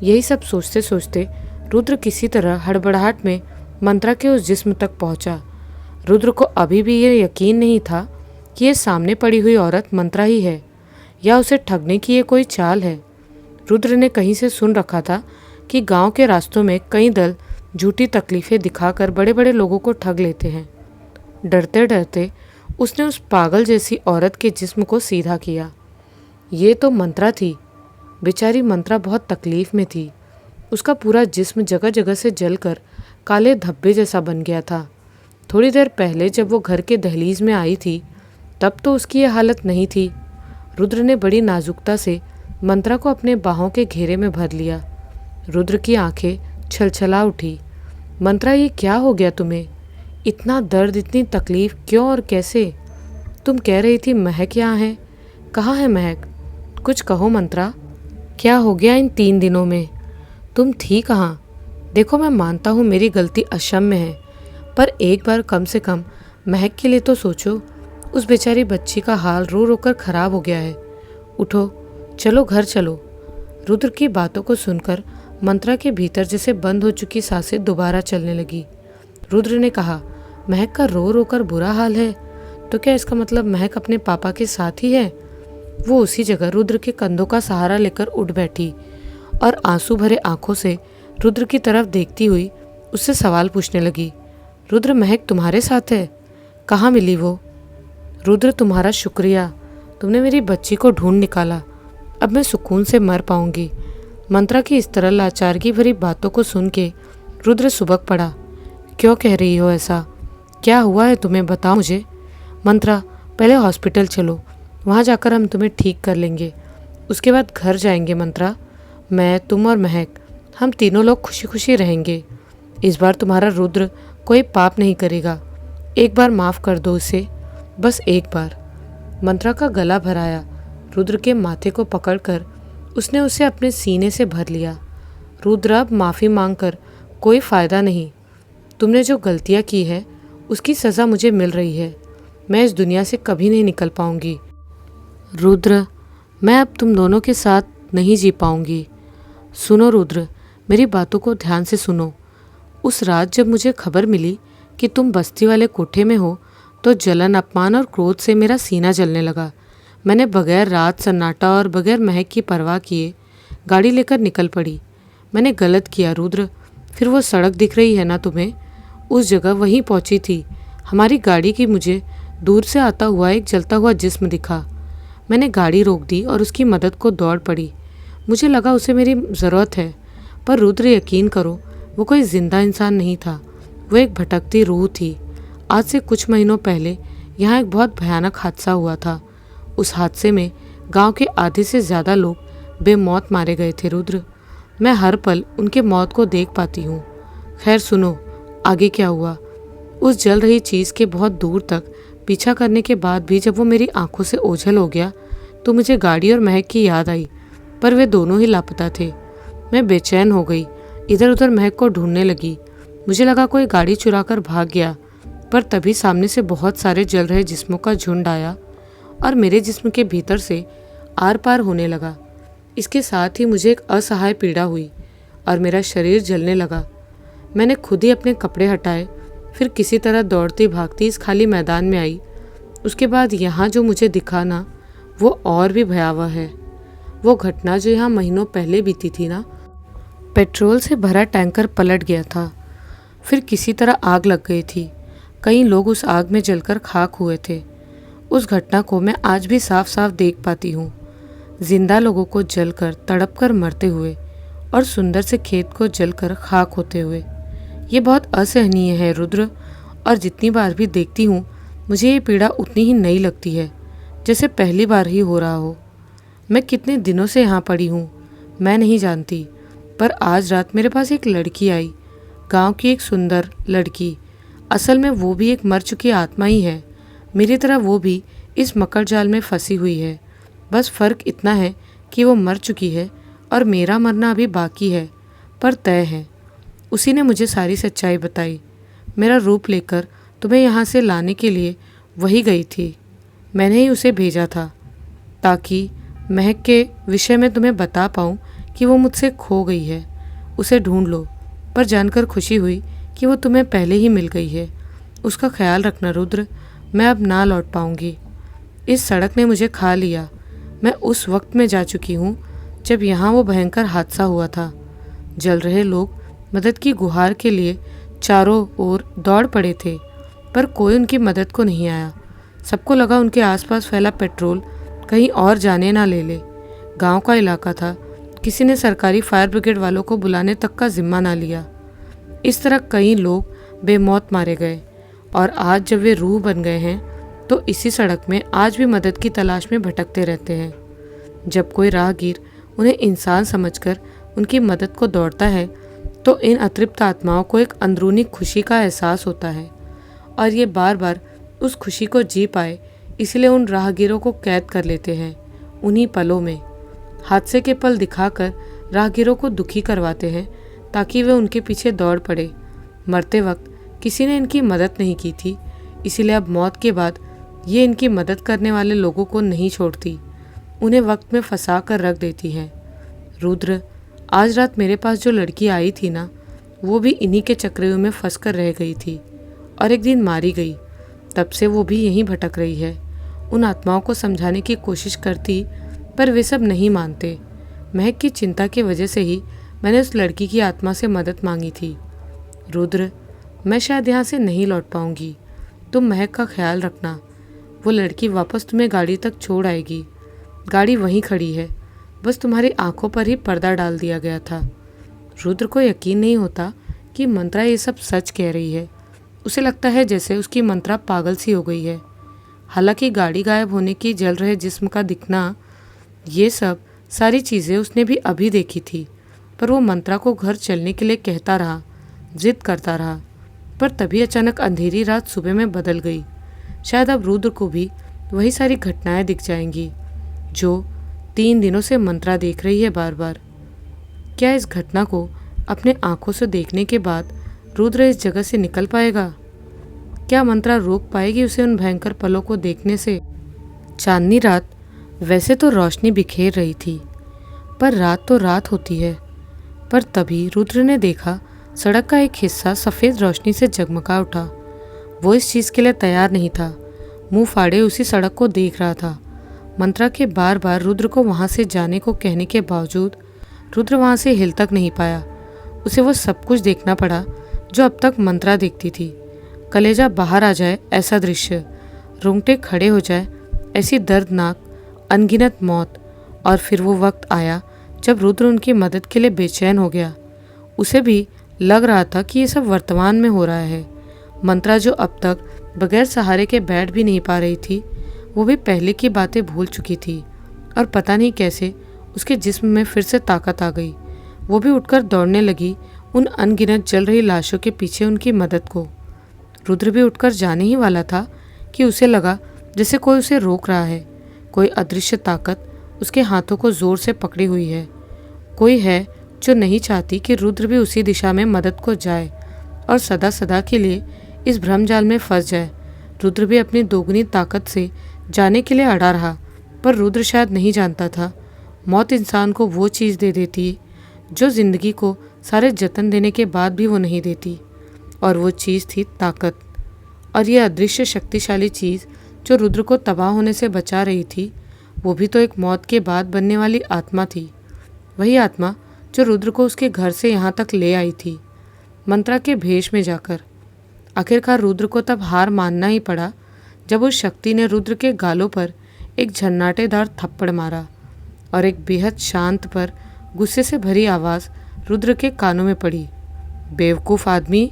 यही सब सोचते सोचते रुद्र किसी तरह हड़बड़ाहट में मंत्रा के उस जिस्म तक पहुंचा। रुद्र को अभी भी ये यकीन नहीं था कि ये सामने पड़ी हुई औरत मंत्रा ही है, या उसे ठगने की ये कोई चाल है। रुद्र ने कहीं से सुन रखा था कि गांव के रास्तों में कई दल झूठी तकलीफ़ें दिखाकर बड़े बड़े लोगों को ठग लेते हैं। डरते डरते उसने उस पागल जैसी औरत के जिस्म को सीधा किया। ये तो मंत्रा थी। बेचारी मंत्रा बहुत तकलीफ़ में थी। उसका पूरा जिस्म जगह जगह से जलकर काले धब्बे जैसा बन गया था। थोड़ी देर पहले जब वो घर के दहलीज में आई थी, तब तो उसकी यह हालत नहीं थी। रुद्र ने बड़ी नाजुकता से मंत्रा को अपने बाहों के घेरे में भर लिया। रुद्र की आंखें छलछला उठी। मंत्रा, ये क्या हो गया तुम्हें? इतना दर्द, इतनी तकलीफ क्यों और कैसे? तुम कह रही थी महक यहाँ है। कहाँ है महक? कुछ कहो मंत्रा, क्या हो गया इन 3 दिनों में? तुम थी कहाँ? देखो, मैं मानता हूँ मेरी गलती अक्षम्य है, पर एक बार कम से कम महक के लिए तो सोचो। उस बेचारी बच्ची का हाल रो रो कर खराब हो गया है। उठो, चलो घर चलो। रुद्र की बातों को सुनकर मंत्रा के भीतर जैसे बंद हो चुकी सांसें दोबारा चलने लगी। रुद्र ने कहा, महक का रो रो कर बुरा हाल है, तो क्या इसका मतलब महक अपने पापा के साथ ही है? वो उसी जगह रुद्र के कंधों का सहारा लेकर उठ बैठी और आंसू भरे आंखों से रुद्र की तरफ देखती हुई उससे सवाल पूछने लगी। रुद्र, महक तुम्हारे साथ है? कहाँ मिली वो? रुद्र, तुम्हारा शुक्रिया, तुमने मेरी बच्ची को ढूंढ निकाला। अब मैं सुकून से मर पाऊंगी। मंत्रा की इस तरह लाचारगी भरी बातों को सुन के रुद्र सुबक पड़ा। क्यों कह रही हो ऐसा? क्या हुआ है तुम्हें, बताओ मुझे। मंत्रा, पहले हॉस्पिटल चलो, वहाँ जाकर हम तुम्हें ठीक कर लेंगे। उसके बाद घर जाएंगे मंत्रा। मैं, तुम और महक, हम तीनों लोग खुशी खुशी रहेंगे। इस बार तुम्हारा रुद्र कोई पाप नहीं करेगा। एक बार माफ़ कर दो उसे, बस एक बार। मंत्रा का गला भराया। रुद्र के माथे को पकड़कर उसने उसे अपने सीने से भर लिया। रुद्र, अब माफ़ी मांगकर कोई फ़ायदा नहीं। तुमने जो गलतियाँ की है उसकी सज़ा मुझे मिल रही है। मैं इस दुनिया से कभी नहीं निकल पाऊंगी। रुद्र, मैं अब तुम दोनों के साथ नहीं जी पाऊंगी। सुनो रुद्र, मेरी बातों को ध्यान से सुनो। उस रात जब मुझे खबर मिली कि तुम बस्ती वाले कोठे में हो, तो जलन, अपमान और क्रोध से मेरा सीना जलने लगा। मैंने बगैर रात सन्नाटा और बगैर महक की परवाह किए गाड़ी लेकर निकल पड़ी। मैंने गलत किया रुद्र। फिर वो सड़क दिख रही है ना तुम्हें, उस जगह वहीं पहुंची थी हमारी गाड़ी की मुझे दूर से आता हुआ एक जलता हुआ जिस्म दिखा। मैंने गाड़ी रोक दी और उसकी मदद को दौड़ पड़ी। मुझे लगा उसे मेरी ज़रूरत है, पर रुद्र, यकीन करो, वो कोई जिंदा इंसान नहीं था। वो एक भटकती रूह थी। आज से कुछ महीनों पहले यहाँ एक बहुत भयानक हादसा हुआ था। उस हादसे में गांव के आधे से ज़्यादा लोग बेमौत मारे गए थे रुद्र। मैं हर पल उनके मौत को देख पाती हूँ। खैर सुनो, आगे क्या हुआ। उस जल रही चीज़ के बहुत दूर तक पीछा करने के बाद भी जब वो मेरी आंखों से ओझल हो गया, तो मुझे गाड़ी और महक की याद आई, पर वे दोनों ही लापता थे। मैं बेचैन हो गई, इधर उधर महक को ढूंढने लगी। मुझे लगा कोई गाड़ी चुरा कर भाग गया, पर तभी सामने से बहुत सारे जल रहे जिस्मों का झुंड आया और मेरे जिस्म के भीतर से आर पार होने लगा। इसके साथ ही मुझे एक असहाय पीड़ा हुई और मेरा शरीर जलने लगा। मैंने खुद ही अपने कपड़े हटाए, फिर किसी तरह दौड़ती भागती इस खाली मैदान में आई। उसके बाद यहाँ जो मुझे दिखा ना, वो और भी भयावह है। वो घटना जो यहाँ महीनों पहले बीती थी ना, पेट्रोल से भरा टैंकर पलट गया था, फिर किसी तरह आग लग गई थी। कई लोग उस आग में जलकर खाक हुए थे। उस घटना को मैं आज भी साफ साफ देख पाती हूँ। जिंदा लोगों को जलकर तड़प कर मरते हुए और सुंदर से खेत को जलकर खाक होते हुए। ये बहुत असहनीय है रुद्र, और जितनी बार भी देखती हूँ मुझे ये पीड़ा उतनी ही नई लगती है, जैसे पहली बार ही हो रहा हो। मैं कितने दिनों से यहाँ पड़ी हूँ मैं नहीं जानती, पर आज रात मेरे पास एक लड़की आई, गांव की एक सुंदर लड़की। असल में वो भी एक मर चुकी आत्मा ही है। मेरी तरह वो भी इस मकर जाल में फंसी हुई है। बस फ़र्क इतना है कि वो मर चुकी है और मेरा मरना अभी बाकी है, पर तय है। उसी ने मुझे सारी सच्चाई बताई। मेरा रूप लेकर तुम्हें यहाँ से लाने के लिए वही गई थी। मैंने ही उसे भेजा था ताकि महक के विषय में तुम्हें बता पाऊँ कि वो मुझसे खो गई है। उसे ढूंढ लो। पर जानकर खुशी हुई कि वो तुम्हें पहले ही मिल गई है। उसका ख्याल रखना रुद्र, मैं अब ना लौट पाऊँगी। इस सड़क ने मुझे खा लिया। मैं उस वक्त में जा चुकी हूँ जब यहाँ वो भयंकर हादसा हुआ था। जल रहे लोग मदद की गुहार के लिए चारों ओर दौड़ पड़े थे, पर कोई उनकी मदद को नहीं आया। सबको लगा उनके आसपास फैला पेट्रोल कहीं और जाने ना ले ले। गांव का इलाका था, किसी ने सरकारी फायर ब्रिगेड वालों को बुलाने तक का जिम्मा ना लिया। इस तरह कई लोग बेमौत मारे गए, और आज जब वे रूह बन गए हैं तो इसी सड़क में आज भी मदद की तलाश में भटकते रहते हैं। जब कोई राहगीर उन्हें इंसान समझकर उनकी मदद को दौड़ता है तो इन अतृप्त आत्माओं को एक अंदरूनी खुशी का एहसास होता है और ये बार बार उस खुशी को जी पाए इसलिए उन राहगीरों को कैद कर लेते हैं। उन्हीं पलों में हादसे के पल दिखाकर राहगीरों को दुखी करवाते हैं ताकि वे उनके पीछे दौड़ पड़े। मरते वक्त किसी ने इनकी मदद नहीं की थी, इसीलिए अब मौत के बाद ये इनकी मदद करने वाले लोगों को नहीं छोड़ती, उन्हें वक्त में फंसा कर रख देती है। रुद्र, आज रात मेरे पास जो लड़की आई थी ना, वो भी इन्हीं के चक्रव्यूह में फंस कर रह गई थी और एक दिन मारी गई। तब से वो भी यहीं भटक रही है। उन आत्माओं को समझाने की कोशिश करती पर वे सब नहीं मानते। महक की चिंता की वजह से ही मैंने उस लड़की की आत्मा से मदद मांगी थी। रुद्र, मैं शायद यहाँ से नहीं लौट पाऊंगी, तुम महक का ख्याल रखना। वो लड़की वापस तुम्हें गाड़ी तक छोड़ आएगी। गाड़ी वहीं खड़ी है, बस तुम्हारी आंखों पर ही पर्दा डाल दिया गया था। रुद्र को यकीन नहीं होता कि मंत्रा ये सब सच कह रही है। उसे लगता है जैसे उसकी मंत्रा पागल सी हो गई है। हालांकि गाड़ी गायब होने की, जल रहे जिस्म का दिखना, ये सब सारी चीज़ें उसने भी अभी देखी थी, पर वो मंत्रा को घर चलने के लिए कहता रहा, जिद करता रहा। पर तभी अचानक अंधेरी रात सुबह में बदल गई। शायद अब रुद्र को भी वही सारी घटनाएं दिख जाएंगी जो 3 दिनों से मंत्रा देख रही है बार बार। क्या इस घटना को अपने आंखों से देखने के बाद रुद्र इस जगह से निकल पाएगा? क्या मंत्रा रोक पाएगी उसे उन भयंकर पलों को देखने से? चांदनी रात वैसे तो रोशनी बिखेर रही थी, पर रात तो रात होती है। पर तभी रुद्र ने देखा सड़क का एक हिस्सा सफ़ेद रोशनी से जगमगा उठा। वो इस चीज़ के लिए तैयार नहीं था, मुंह फाड़े उसी सड़क को देख रहा था। मंत्रा के बार बार रुद्र को वहाँ से जाने को कहने के बावजूद रुद्र वहाँ से हिल तक नहीं पाया। उसे वो सब कुछ देखना पड़ा जो अब तक मंत्रा देखती थी। कलेजा बाहर आ जाए ऐसा दृश्य, रोंगटे खड़े हो जाए ऐसी दर्दनाक अनगिनत मौत। और फिर वो वक्त आया जब रुद्र उनकी मदद के लिए बेचैन हो गया। उसे भी लग रहा था कि ये सब वर्तमान में हो रहा है। मंत्रा जो अब तक बगैर सहारे के बैठ भी नहीं पा रही थी, वो भी पहले की बातें भूल चुकी थी और पता नहीं कैसे उसके जिस्म में फिर से ताकत आ गई। वो भी उठकर दौड़ने लगी उन अनगिनत जल रही लाशों के पीछे उनकी मदद को। रुद्र भी उठकर जाने ही वाला था कि उसे लगा जैसे कोई उसे रोक रहा है। कोई अदृश्य ताकत उसके हाथों को जोर से पकड़ी हुई है। कोई है जो नहीं चाहती कि रुद्र भी उसी दिशा में मदद को जाए और सदा सदा के लिए इस भ्रमजाल में फंस जाए। रुद्र भी अपनी दोगुनी ताकत से जाने के लिए अड़ा रहा, पर रुद्र शायद नहीं जानता था मौत इंसान को वो चीज़ दे देती है जो ज़िंदगी को सारे जतन देने के बाद भी वो नहीं देती, और वो चीज़ थी ताकत। और ये अदृश्य शक्तिशाली चीज़ जो रुद्र को तबाह होने से बचा रही थी, वो भी तो एक मौत के बाद बनने वाली आत्मा थी। वही आत्मा जो रुद्र को उसके घर से यहाँ तक ले आई थी, मंत्रा के भेष में जाकर। आखिरकार रुद्र को तब हार मानना ही पड़ा जब उस शक्ति ने रुद्र के गालों पर एक झन्नाटेदार थप्पड़ मारा और एक बेहद शांत पर गुस्से से भरी आवाज़ रुद्र के कानों में पड़ी, बेवकूफ़ आदमी,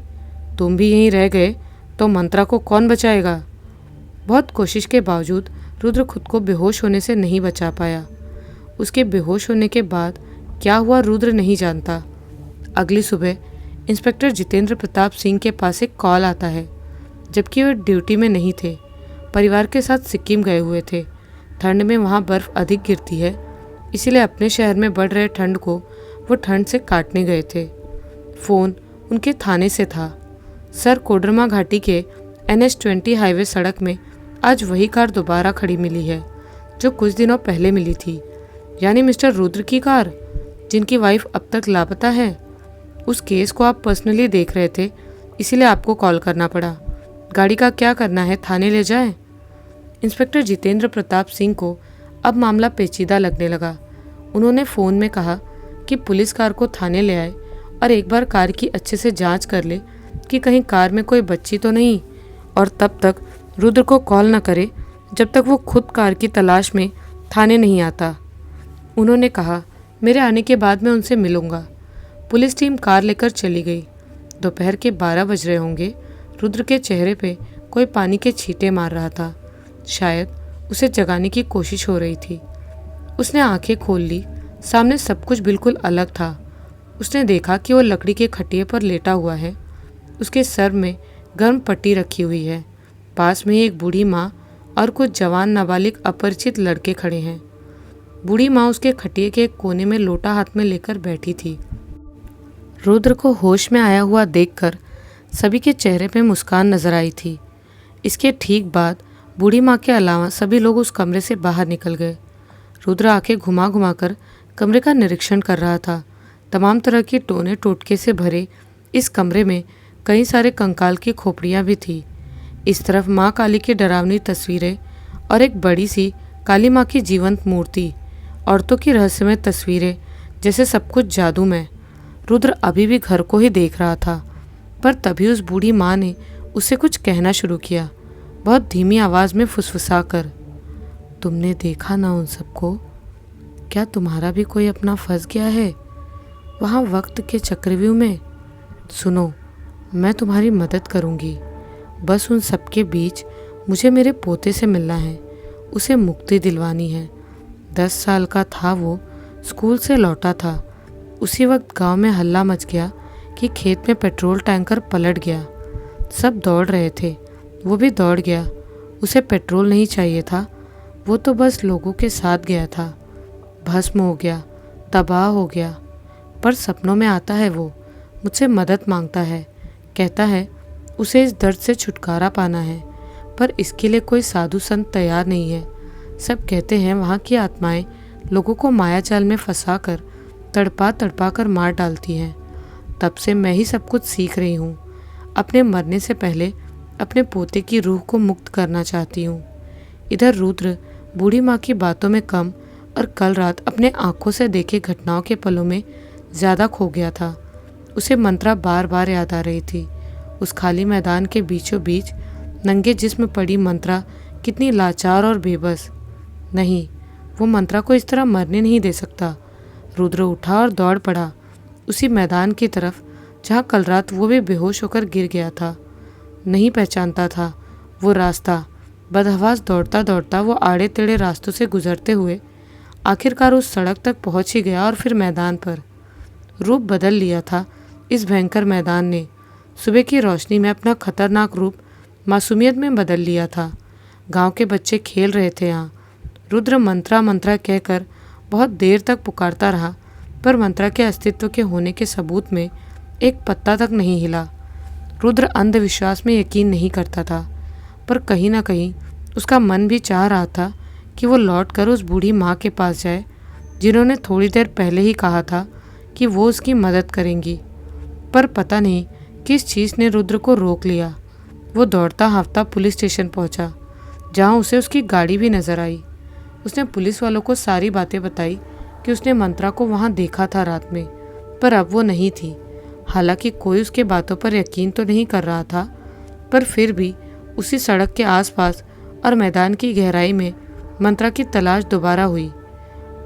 तुम भी यहीं रह गए तो मंत्रा को कौन बचाएगा? बहुत कोशिश के बावजूद रुद्र खुद को बेहोश होने से नहीं बचा पाया। उसके बेहोश होने के बाद क्या हुआ रुद्र नहीं जानता। अगली सुबह इंस्पेक्टर जितेंद्र प्रताप सिंह के पास एक कॉल आता है, जबकि वे ड्यूटी में नहीं थे, परिवार के साथ सिक्किम गए हुए थे। ठंड में वहाँ बर्फ़ अधिक गिरती है, इसीलिए अपने शहर में बढ़ रहे ठंड को वो ठंड से काटने गए थे। फ़ोन उनके थाने से था। सर कोडरमा घाटी के NH-20 हाईवे सड़क में आज वही कार दोबारा खड़ी मिली है जो कुछ दिनों पहले मिली थी, यानी मिस्टर रुद्र की कार, जिनकी वाइफ अब तक लापता है। उस केस को आप पर्सनली देख रहे थे, इसीलिए आपको कॉल करना पड़ा। गाड़ी का क्या करना है, थाने ले जाएं? इंस्पेक्टर जितेंद्र प्रताप सिंह को अब मामला पेचीदा लगने लगा। उन्होंने फ़ोन में कहा कि पुलिस कार को थाने ले आए और एक बार कार की अच्छे से जांच कर ले कि कहीं कार में कोई बच्ची तो नहीं, और तब तक रुद्र को कॉल न करे जब तक वो खुद कार की तलाश में थाने नहीं आता। उन्होंने कहा, मेरे आने के बाद मैं उनसे मिलूंगा। पुलिस टीम कार लेकर चली गई। दोपहर के 12 बज रहे होंगे। रुद्र के चेहरे पे कोई पानी के छींटे मार रहा था। शायद उसे जगाने की कोशिश हो रही थी। उसने आंखें खोल ली। सामने सब कुछ बिल्कुल अलग था। उसने देखा कि वो लकड़ी के खटिये पर लेटा हुआ है। उसके सर में गर्म पट्टी रखी हुई है। पास में एक बूढ़ी माँ और कुछ जवान नाबालिग अपरिचित लड़के खड़े हैं। बूढ़ी माँ उसके खटिये के एक कोने में लोटा हाथ में लेकर बैठी थी। रुद्र को होश में आया हुआ देखकर सभी के चेहरे पे मुस्कान नजर आई थी। इसके ठीक बाद बूढ़ी माँ के अलावा सभी लोग उस कमरे से बाहर निकल गए। रुद्र आंखें घुमा घुमा कर कमरे का निरीक्षण कर रहा था। तमाम तरह की टोने टोटके से भरे इस कमरे में कई सारे कंकाल की खोपड़ियाँ भी थी। इस तरफ माँ काली की डरावनी तस्वीरें और एक बड़ी सी काली माँ की जीवंत मूर्ति, औरतों की रहस्यमय तस्वीरें, जैसे सब कुछ जादूमय। रुद्र अभी भी घर को ही देख रहा था, पर तभी उस बूढ़ी माँ ने उसे कुछ कहना शुरू किया, बहुत धीमी आवाज़ में फुसफुसा कर। तुमने देखा ना उन सबको? क्या तुम्हारा भी कोई अपना फंस गया है वहाँ वक्त के चक्रव्यूह में? सुनो, मैं तुम्हारी मदद करूँगी। बस उन सबके बीच मुझे मेरे पोते से मिलना है, उसे मुक्ति दिलवानी है। 10 साल का था वो, स्कूल से लौटा था। उसी वक्त गांव में हल्ला मच गया कि खेत में पेट्रोल टैंकर पलट गया। सब दौड़ रहे थे, वो भी दौड़ गया। उसे पेट्रोल नहीं चाहिए था, वो तो बस लोगों के साथ गया था। भस्म हो गया, तबाह हो गया। पर सपनों में आता है वो, मुझसे मदद मांगता है, कहता है उसे इस दर्द से छुटकारा पाना है। पर इसके लिए कोई साधु संत तैयार नहीं है। सब कहते हैं वहाँ की आत्माएं लोगों को माया जाल में फंसा कर तड़पा तड़पा कर मार डालती हैं। तब से मैं ही सब कुछ सीख रही हूँ। अपने मरने से पहले अपने पोते की रूह को मुक्त करना चाहती हूँ। इधर रुद्र बूढ़ी माँ की बातों में कम और कल रात अपने आंखों से देखे घटनाओं के पलों में ज़्यादा खो गया था। उसे मंत्रा बार बार याद आ रही थी। उस खाली मैदान के बीचों बीच नंगे जिस्म पड़ी मंत्रा कितनी लाचार और बेबस। नहीं, वो मंत्रा को इस तरह मरने नहीं दे सकता। रुद्र उठा और दौड़ पड़ा उसी मैदान की तरफ जहाँ कल रात वो भी बेहोश होकर गिर गया था। नहीं पहचानता था वो रास्ता। बदहवास दौड़ता दौड़ता वो आड़े टेढ़े रास्तों से गुजरते हुए आखिरकार उस सड़क तक पहुंच ही गया और फिर मैदान पर। रूप बदल लिया था इस भयंकर मैदान ने। सुबह की रोशनी में अपना खतरनाक रूप मासूमियत में बदल लिया था। गांव के बच्चे खेल रहे थे यहाँ। रुद्र मंत्रा मंत्रा कहकर बहुत देर तक पुकारता रहा, पर मंत्रा के अस्तित्व के होने के सबूत में एक पत्ता तक नहीं हिला। रुद्र अंधविश्वास में यकीन नहीं करता था, पर कहीं ना कहीं उसका मन भी चाह रहा था कि वो लौटकर उस बूढ़ी माँ के पास जाए, जिन्होंने थोड़ी देर पहले ही कहा था कि वो उसकी मदद करेंगी। पर पता नहीं किस चीज़ ने रुद्र को रोक लिया। वो दौड़ता हाँफता पुलिस स्टेशन पहुंचा, जहां उसे उसकी गाड़ी भी नजर आई। उसने पुलिस वालों को सारी बातें बताई कि उसने मंत्रा को वहां देखा था रात में, पर अब वो नहीं थी। हालांकि कोई उसके बातों पर यकीन तो नहीं कर रहा था, पर फिर भी उसी सड़क के आसपास और मैदान की गहराई में मंत्रा की तलाश दोबारा हुई।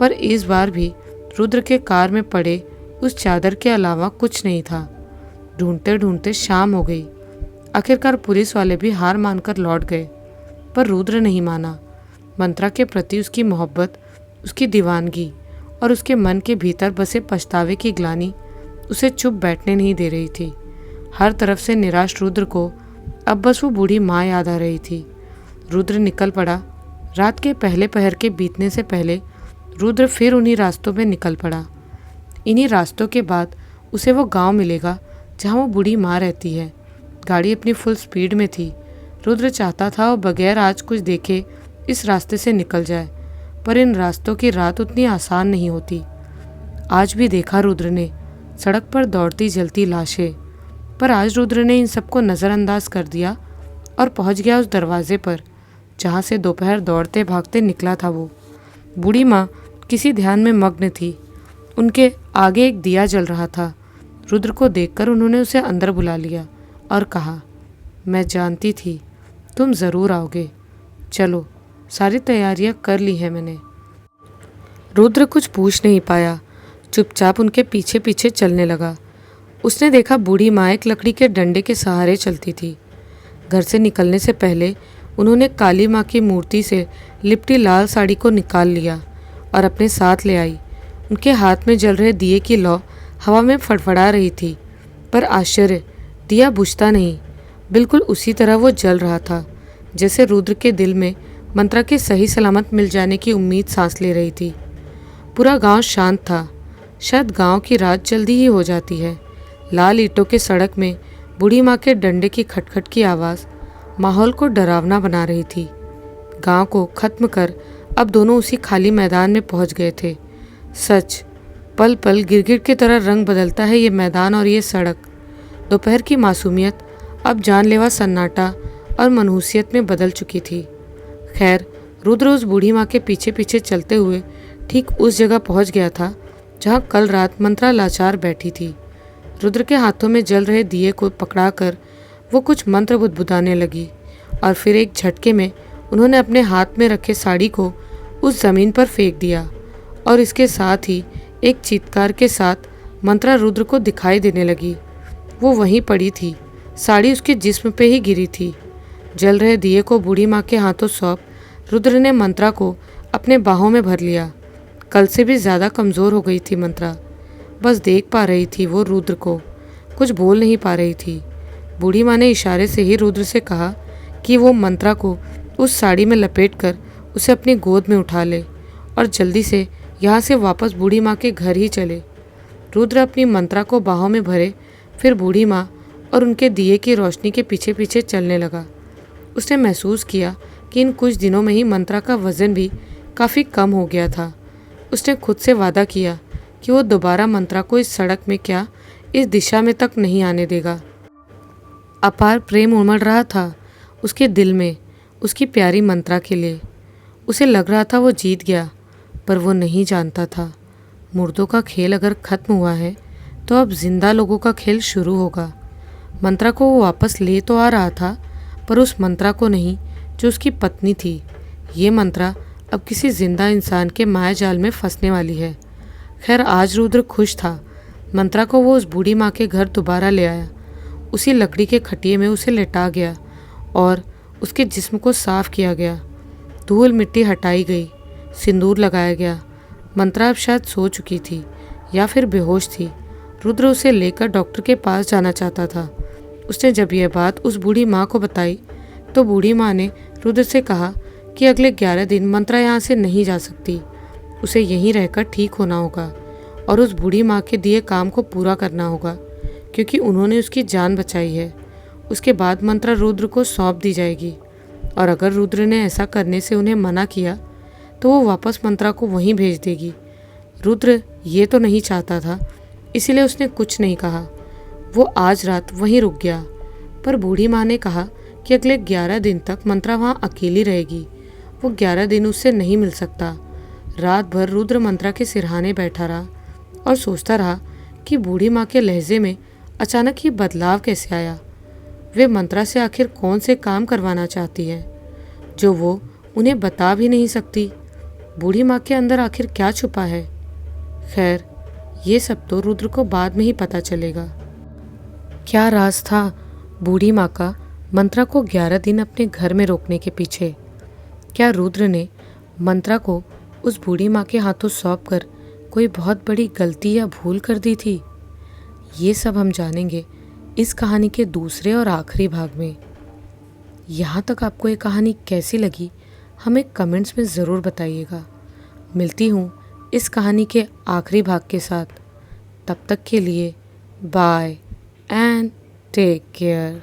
पर इस बार भी रुद्र के कार में पड़े उस चादर के अलावा कुछ नहीं था। ढूंढते ढूंढते शाम हो गई। आखिरकार पुलिस वाले भी हार मानकर लौट गए, पर रुद्र नहीं माना। मंत्रा के प्रति उसकी मोहब्बत, उसकी दीवानगी और उसके मन के भीतर बसे पछतावे की ग्लानि उसे चुप बैठने नहीं दे रही थी। हर तरफ से निराश रुद्र को अब बस वो बूढ़ी माँ याद आ रही थी। रुद्र निकल पड़ा। रात के पहले पहर के बीतने से पहले रुद्र फिर उन्हीं रास्तों में निकल पड़ा। इन्हीं रास्तों के बाद उसे वो गांव मिलेगा जहां वो बूढ़ी माँ रहती है। गाड़ी अपनी फुल स्पीड में थी। रुद्र चाहता था वो बगैर आज कुछ देखे इस रास्ते से निकल जाए, पर इन रास्तों की रात उतनी आसान नहीं होती। आज भी देखा रुद्र ने सड़क पर दौड़ती जलती लाशें, पर आज रुद्र ने इन सबको नज़रअंदाज कर दिया और पहुंच गया उस दरवाजे पर जहां से दोपहर दौड़ते भागते निकला था वो। बूढ़ी माँ किसी ध्यान में मग्न थी। उनके आगे एक दिया जल रहा था। रुद्र को देखकर उन्होंने उसे अंदर बुला लिया और कहा, मैं जानती थी तुम ज़रूर आओगे। चलो, सारी तैयारियां कर ली है मैंने। रुद्र कुछ पूछ नहीं पाया, चुपचाप उनके पीछे पीछे चलने लगा। उसने देखा बूढ़ी माँ एक लकड़ी के डंडे के सहारे चलती थी। घर से निकलने से पहले उन्होंने काली माँ की मूर्ति से लिपटी लाल साड़ी को निकाल लिया और अपने साथ ले आई। उनके हाथ में जल रहे दिए की लौ हवा में फड़फड़ा रही थी, पर आश्चर्य, दिया बुझता नहीं। बिल्कुल उसी तरह वो जल रहा था जैसे रुद्र के दिल में मंत्रा के सही सलामत मिल जाने की उम्मीद सांस ले रही थी। पूरा गांव शांत था। शायद गांव की रात जल्दी ही हो जाती है। लाल ईंटों के सड़क में बूढ़ी माँ के डंडे की खटखट की आवाज़ माहौल को डरावना बना रही थी। गांव को खत्म कर अब दोनों उसी खाली मैदान में पहुंच गए थे। सच, पल पल गिरगिट की तरह रंग बदलता है ये मैदान और ये सड़क। दोपहर की मासूमियत अब जानलेवा सन्नाटा और मनहूसियत में बदल चुकी थी। खैर, रुद्र उस बूढ़ी माँ के पीछे पीछे चलते हुए ठीक उस जगह पहुंच गया था जहां कल रात मंत्रा लाचार बैठी थी। रुद्र के हाथों में जल रहे दिए को पकड़ाकर वो कुछ मंत्र बुदबुदाने लगी और फिर एक झटके में उन्होंने अपने हाथ में रखे साड़ी को उस जमीन पर फेंक दिया और इसके साथ ही एक चीत्कार के साथ मंत्रा रुद्र को दिखाई देने लगी। वो वहीं पड़ी थी, साड़ी उसके जिस्म पे ही गिरी थी। जल रहे दिए को बूढ़ी माँ के हाथों सौंप रुद्र ने मंत्रा को अपने बाहों में भर लिया। कल से भी ज़्यादा कमज़ोर हो गई थी मंत्रा। बस देख पा रही थी वो रुद्र को, कुछ बोल नहीं पा रही थी। बूढ़ी माँ ने इशारे से ही रुद्र से कहा कि वो मंत्रा को उस साड़ी में लपेटकर उसे अपनी गोद में उठा ले और जल्दी से यहाँ से वापस बूढ़ी माँ के घर ही चले। रुद्र अपनी मंत्रा को बाहों में भरे फिर बूढ़ी माँ और उनके दिए की रोशनी के पीछे पीछे चलने लगा। उसने महसूस किया कि इन कुछ दिनों में ही मंत्रा का वज़न भी काफ़ी कम हो गया था। उसने खुद से वादा किया कि वो दोबारा मंत्रा को इस सड़क में क्या इस दिशा में तक नहीं आने देगा। अपार प्रेम उमड़ रहा था उसके दिल में उसकी प्यारी मंत्रा के लिए। उसे लग रहा था वो जीत गया, पर वो नहीं जानता था मुर्दों का खेल अगर ख़त्म हुआ है तो अब जिंदा लोगों का खेल शुरू होगा। मंत्रा को वो वापस ले तो आ रहा था, पर उस मंत्रा को नहीं जो उसकी पत्नी थी। ये मंत्रा अब किसी जिंदा इंसान के माया जाल में फंसने वाली है। खैर, आज रुद्र खुश था। मंत्रा को वो उस बूढ़ी माँ के घर दोबारा ले आया। उसी लकड़ी के खटिये में उसे लेटा गया और उसके जिस्म को साफ किया गया। धूल मिट्टी हटाई गई, सिंदूर लगाया गया। मंत्रा अब शायद सो चुकी थी या फिर बेहोश थी। रुद्र उसे लेकर डॉक्टर के पास जाना चाहता था। उसने जब यह बात उस बूढ़ी माँ को बताई तो बूढ़ी माँ ने रुद्र से कहा कि अगले 11 दिन मंत्रा यहाँ से नहीं जा सकती। उसे यहीं रहकर ठीक होना होगा और उस बूढ़ी माँ के दिए काम को पूरा करना होगा, क्योंकि उन्होंने उसकी जान बचाई है। उसके बाद मंत्रा रुद्र को सौंप दी जाएगी और अगर रुद्र ने ऐसा करने से उन्हें मना किया तो वो वापस मंत्रा को वहीं भेज देगी। रुद्र ये तो नहीं चाहता था, इसीलिए उसने कुछ नहीं कहा। वो आज रात वहीं रुक गया, पर बूढ़ी माँ ने कहा कि अगले 11 दिन तक मंत्रा वहाँ अकेली रहेगी। वो 11 दिन उससे नहीं मिल सकता। रात भर रुद्र मंत्रा के सिरहाने बैठा रहा और सोचता रहा कि बूढ़ी माँ के लहजे में अचानक ये बदलाव कैसे आया। वे मंत्रा से आखिर कौन से काम करवाना चाहती है जो वो उन्हें बता भी नहीं सकती। बूढ़ी माँ के अंदर आखिर क्या छुपा है। खैर, ये सब तो रुद्र को बाद में ही पता चलेगा। क्या राज था बूढ़ी माँ का मंत्रा को 11 दिन अपने घर में रोकने के पीछे? क्या रुद्र ने मंत्रा को उस बूढ़ी माँ के हाथों सौंपकर कोई बहुत बड़ी गलती या भूल कर दी थी? ये सब हम जानेंगे इस कहानी के दूसरे और आखिरी भाग में। यहाँ तक आपको ये कहानी कैसी लगी हमें कमेंट्स में ज़रूर बताइएगा। मिलती हूँ इस कहानी के आखिरी भाग के साथ। तब तक के लिए बाय एंड टेक केयर।